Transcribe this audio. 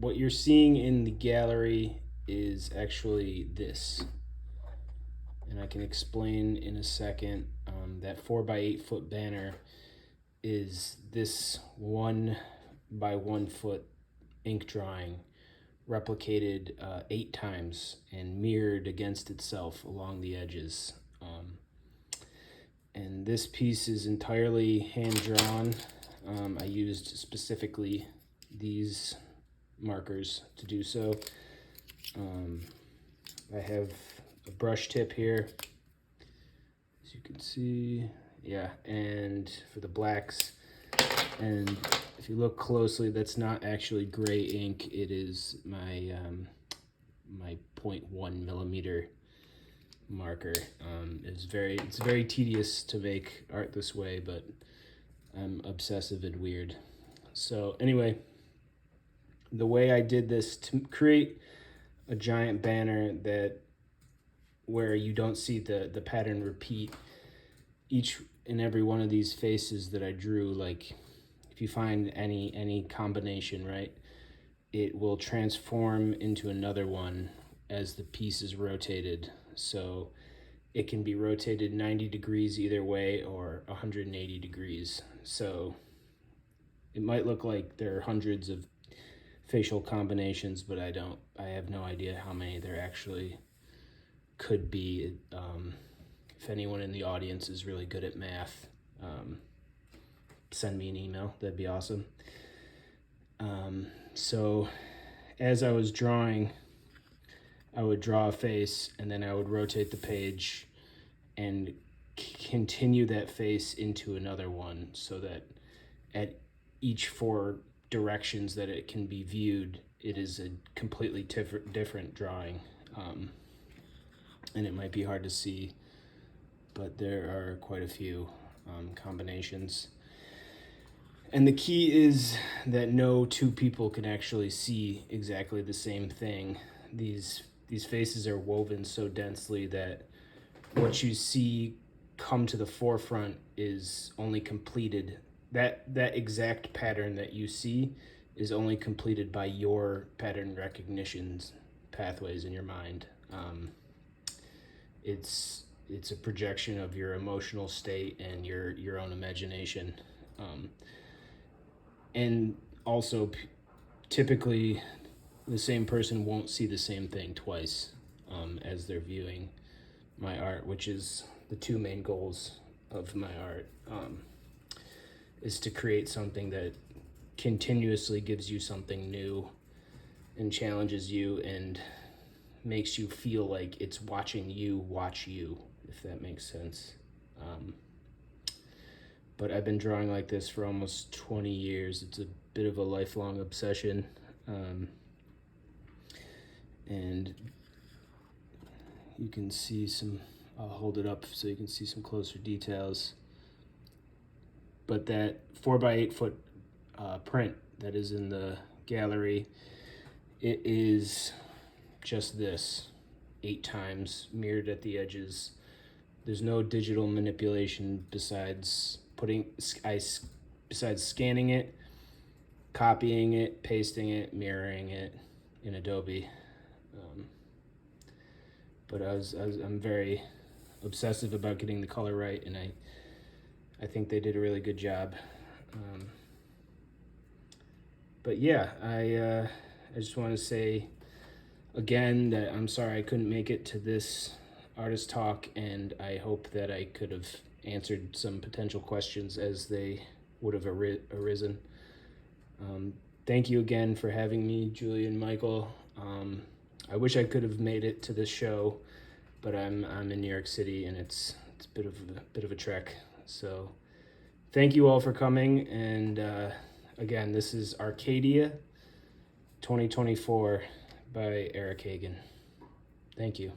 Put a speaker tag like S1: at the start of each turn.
S1: what you're seeing in the gallery is actually this. And I can explain in a second. That 4 by 8 foot banner is this 1 by 1 foot ink drawing replicated 8 times and mirrored against itself along the edges. And this piece is entirely hand drawn. I used specifically these markers to do so. I have a brush tip here, as you can see. Yeah, and for the blacks, and if you look closely, that's not actually gray ink. It is my my 0.1 millimeter marker. It's very tedious to make art this way, but I'm obsessive and weird. So anyway, the way I did this to create a giant banner that where you don't see the pattern repeat, each and every one of these faces that I drew, like if you find any combination, right, it will transform into another one as the piece is rotated. So it can be rotated 90 degrees either way or 180 degrees. So it might look like there are hundreds of facial combinations, but I have no idea how many there actually could be. If anyone in the audience is really good at math, send me an email. That'd be awesome. So as I was drawing, I would draw a face and then I would rotate the page and continue that face into another one, so that at each 4 directions that it can be viewed, it is a completely different drawing. And it might be hard to see, but there are quite a few combinations. And the key is that no 2 people can actually see exactly the same thing. These faces are woven so densely that what you see come to the forefront is only completed. That exact pattern that you see is only completed by your pattern recognition pathways in your mind. It's a projection of your emotional state and your own imagination. And also, typically, the same person won't see the same thing twice as they're viewing my art, which is the 2 main goals of my art, is to create something that continuously gives you something new and challenges you and makes you feel like it's watching you watch you, if that makes sense. But I've been drawing like this for almost 20 years. It's a bit of a lifelong obsession. And you can see some, I'll hold it up so you can see some closer details. But that 4 by 8 foot print that is in the gallery, it is just this 8 times mirrored at the edges. There's no digital manipulation besides scanning it, copying it, pasting it, mirroring it in Adobe. But I'm very obsessive about getting the color right, and I think they did a really good job. But yeah, I just want to say again that I'm sorry I couldn't make it to this artist talk, and I hope that I could have answered some potential questions as they would have arisen. Thank you again for having me, Julie and Michael. I wish I could have made it to this show, but I'm in New York City and it's a bit of a trek. So thank you all for coming, and again, this is Arcadia 2024 by Eric Hagan. Thank you.